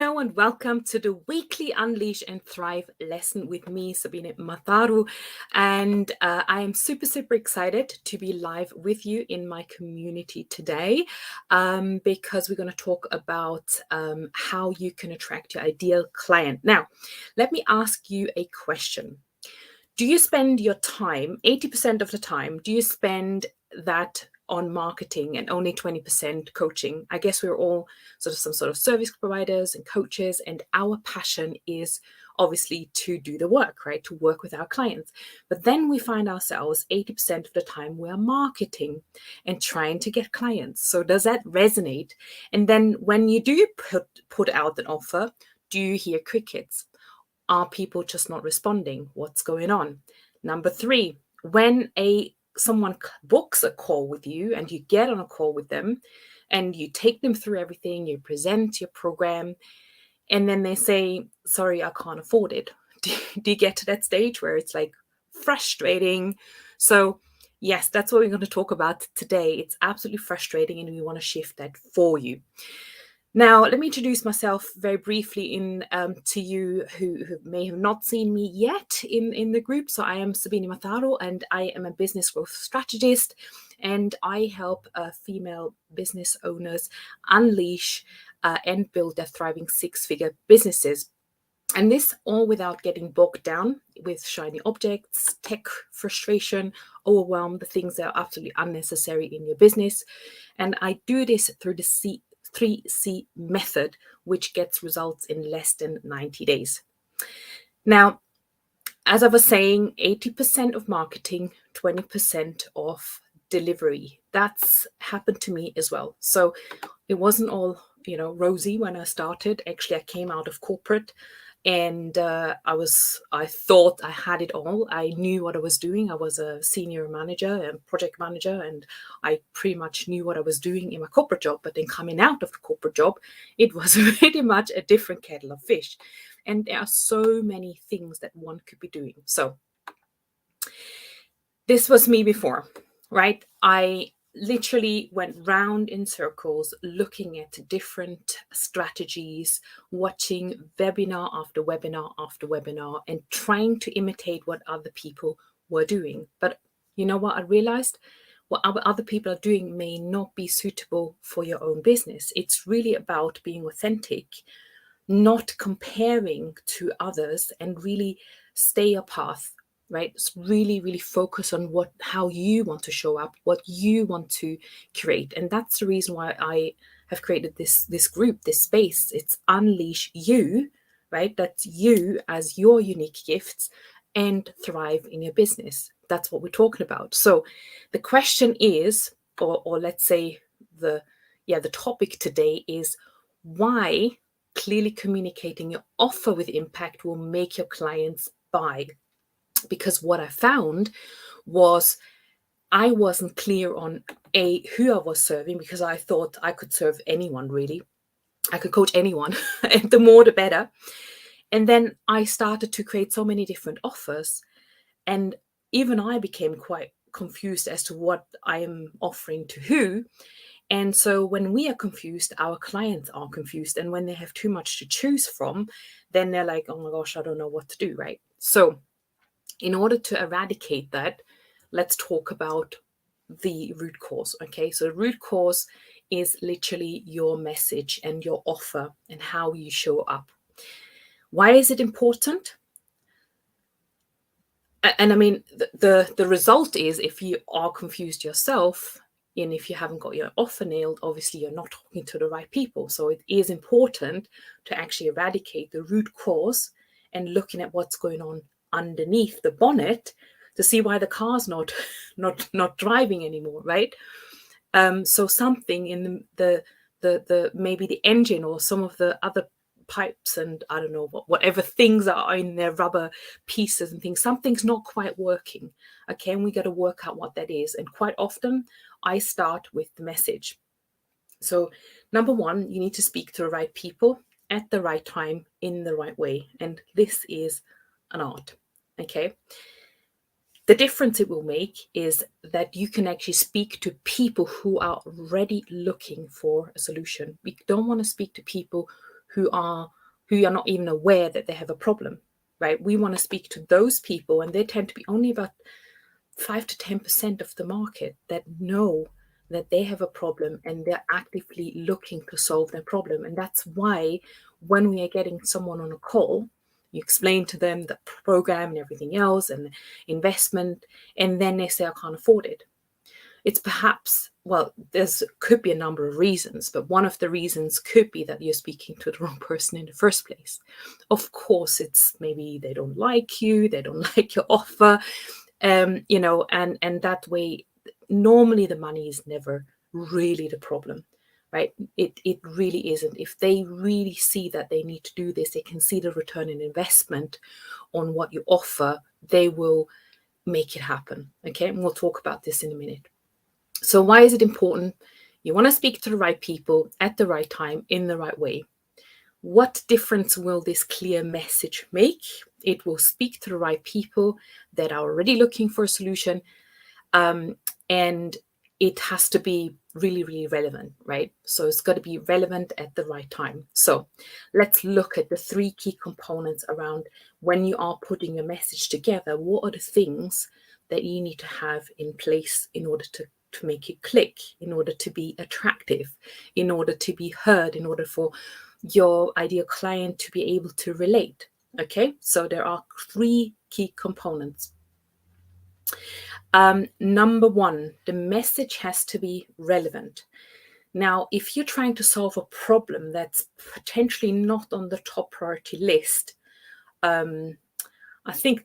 Hello and welcome to the weekly Unleash and Thrive lesson with me, Sabine Matharu. And I am super excited to be live with you in my community today because we're going to talk about how you can attract your ideal client. Now, let me ask you a question. Do you spend your time, 80% of the time, do you spend that on marketing and only 20% coaching? I guess we're all some sort of service providers and coaches, and our passion is obviously to do the work, right? To work with our clients. But then we find ourselves 80% of the time we are marketing and trying to get clients. So does that resonate? And then when you do put out an offer, do you hear crickets? Are people just not responding? What's going on? Number three, when someone books a call with you and you get on a call with them and you take them through everything, you present your program, and then they say, sorry, I can't afford it. Do you get to that stage where it's like frustrating? So yes, that's what we're going to talk about today. It's absolutely frustrating and we want to shift that for you. Now, let me introduce myself very briefly to you who may have not seen me yet in the group. So I am Sabine Matharu and I am a business growth strategist, and I help female business owners unleash and build their thriving six-figure businesses. And this all without getting bogged down with shiny objects, tech frustration, overwhelm, the things that are absolutely unnecessary in your business. And I do this through the 3C method, which gets results in less than 90 days. Now, as I was saying, 80% of marketing, 20% of delivery. That's happened to me as well. So it wasn't all, rosy when I started. Actually, I came out of corporate and I thought I had it all. I knew what I was doing. I was a senior manager and project manager, and I pretty much knew what I was doing in my corporate job. But then coming out of the corporate job, it was pretty much a different kettle of fish. And there are so many things that one could be doing. So this was me before, right? I literally went round in circles looking at different strategies, watching webinar after webinar after webinar, and trying to imitate what other people were doing. But you know what I realized? What other people are doing may not be suitable for your own business. It's really about being authentic, not comparing to others, and really stay a path, right? So really focus on how you want to show up, what you want to create. And that's the reason why I have created this group, this space. It's Unleash You, right? That's you as your unique gifts and thrive in your business. That's what we're talking about. So the question is, or let's say the topic today is, why clearly communicating your offer with impact will make your clients buy. Because what I found was I wasn't clear on who I was serving, because I thought I could serve anyone, really. I could coach anyone, and the more the better. And then I started to create so many different offers, and even I became quite confused as to what I am offering to who. And so when we are confused, our clients are confused. And when they have too much to choose from, then they're like, oh my gosh, I don't know what to do, right? So in order to eradicate that, let's talk about the root cause. Okay, so the root cause is literally your message and your offer and how you show up. Why is it important? And I mean, the result is, if you are confused yourself, and if you haven't got your offer nailed, obviously you're not talking to the right people. So it is important to actually eradicate the root cause and looking at what's going on underneath the bonnet to see why the car's not driving anymore, right? So something in the maybe the engine or some of the other pipes and I don't know whatever things are in their rubber pieces and things, something's not quite working. Okay, and we got to work out what that is. And quite often I start with the message. So number one, you need to speak to the right people at the right time in the right way, and this is an art. Okay, the difference it will make is that you can actually speak to people who are already looking for a solution. We don't want to speak to people who are not even aware that they have a problem, right? We want to speak to those people, and they tend to be only about 5 to 10% of the market that know that they have a problem and they're actively looking to solve their problem. And that's why when we are getting someone on a call, you explain to them the program and everything else and investment, and then they say, I can't afford it. It's perhaps, well, there's could be a number of reasons, but one of the reasons could be that you're speaking to the wrong person in the first place. Of course, it's maybe they don't like you, they don't like your offer, and that way, normally the money is never really the problem, right? It really isn't. If they really see that they need to do this, they can see the return on investment on what you offer, they will make it happen. Okay, and we'll talk about this in a minute. So why is it important? You want to speak to the right people at the right time in the right way. What difference will this clear message make? It will speak to the right people that are already looking for a solution. And it has to be really, really relevant, right? So it's got to be relevant at the right time. So let's look at the 3 key components around when you are putting a message together. What are the things that you need to have in place in order to make it click, in order to be attractive, in order to be heard, in order for your ideal client to be able to relate? Okay, so there are 3 key components. Number 1, the message has to be relevant. Now, if you're trying to solve a problem that's potentially not on the top priority list, I think,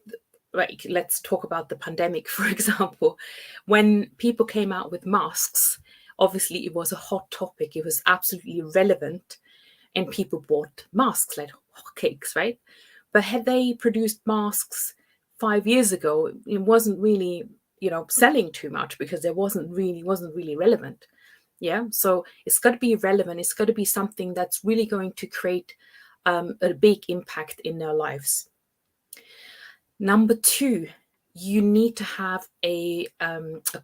right, let's talk about the pandemic, for example. When people came out with masks, obviously it was a hot topic. It was absolutely relevant, and people bought masks like hotcakes, right? But had they produced masks 5 years ago, it wasn't really, selling too much because there wasn't really relevant. Yeah, so it's got to be relevant. It's got to be something that's really going to create a big impact in their lives. Number 2, you need to have a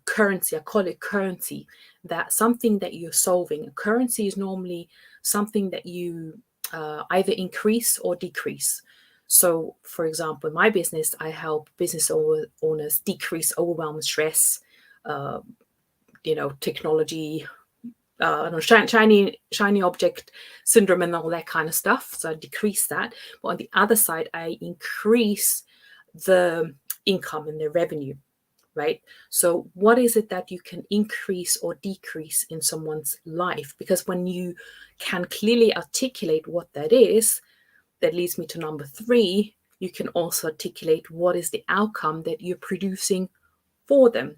currency. I call it currency. That something that you're solving. A currency is normally something that you either increase or decrease. So, for example, in my business, I help business owners decrease overwhelm and stress, technology, shiny object syndrome and all that kind of stuff. So I decrease that. But on the other side, I increase the income and the revenue, right? So what is it that you can increase or decrease in someone's life? Because when you can clearly articulate what that is, that leads me to number 3, you can also articulate what is the outcome that you're producing for them,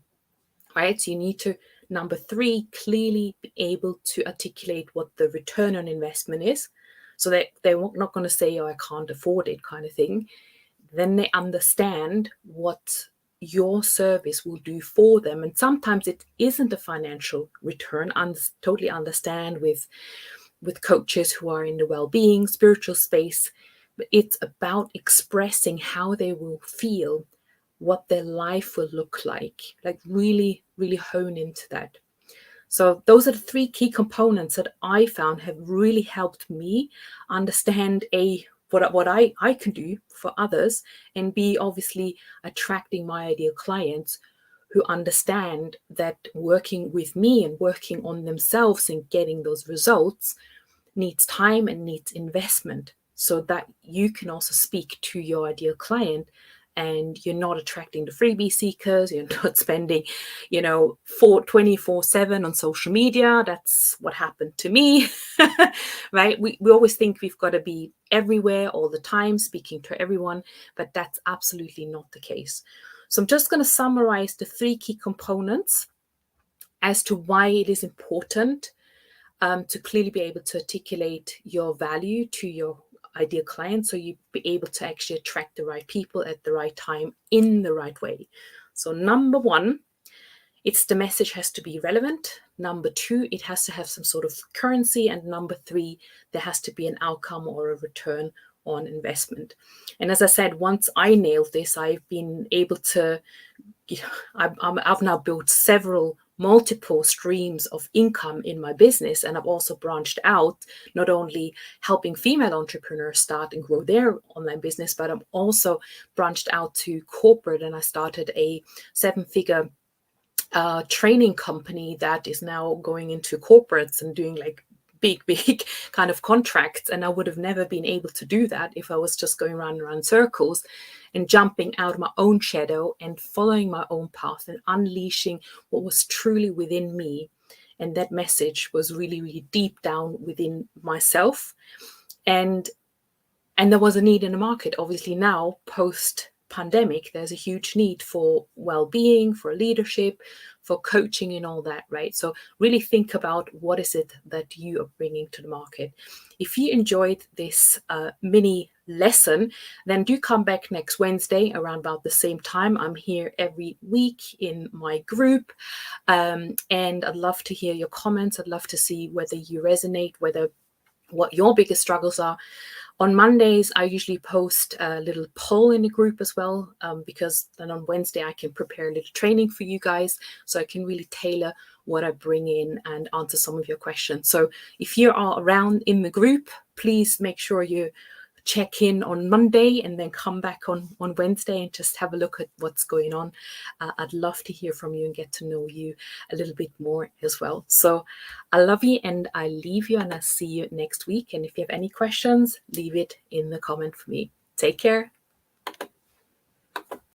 right? So you need to, number 3, clearly be able to articulate what the return on investment is, so that they're not going to say, oh, I can't afford it kind of thing. Then they understand what your service will do for them. And sometimes it isn't a financial return. I totally understand with coaches who are in the well-being, spiritual space, but it's about expressing how they will feel, what their life will look like really, really hone into that. So those are the 3 key components that I found have really helped me understand what I can do for others, and B, obviously attracting my ideal clients who understand that working with me and working on themselves and getting those results needs time and needs investment, so that you can also speak to your ideal client and you're not attracting the freebie seekers, you're not spending, 24/7 on social media. That's what happened to me, right? We always think we've got to be everywhere all the time, speaking to everyone, but that's absolutely not the case. So I'm just going to summarize the 3 key components as to why it is important to clearly be able to articulate your value to your ideal client, so you be able to actually attract the right people at the right time in the right way. So number 1, it's the message has to be relevant. Number 2, it has to have some sort of currency. And number 3, there has to be an outcome or a return on investment. And as I said, once I nailed this, I've been able to, I've now built several multiple streams of income in my business. And I've also branched out, not only helping female entrepreneurs start and grow their online business, but I'm also branched out to corporate, and I started a 7-figure training company that is now going into corporates and doing like big kind of contracts. And I would have never been able to do that if I was just going around circles and jumping out of my own shadow and following my own path and unleashing what was truly within me. And that message was really deep down within myself. And there was a need in the market. Obviously now, post pandemic, there's a huge need for well-being, for leadership, for coaching and all that, right? So really think about what is it that you are bringing to the market. If you enjoyed this mini lesson, then do come back next Wednesday around about the same time. I'm here every week in my group, and I'd love to hear your comments. I'd love to see whether you resonate, what your biggest struggles are. On Mondays, I usually post a little poll in the group as well, because then on Wednesday, I can prepare a little training for you guys, so I can really tailor what I bring in and answer some of your questions. So if you are around in the group, please make sure you check in on Monday and then come back on Wednesday and just have a look at what's going on. I'd love to hear from you and get to know you a little bit more as well. So I love you and I leave you, and I'll see you next week. And if you have any questions, leave it in the comment for me. Take care.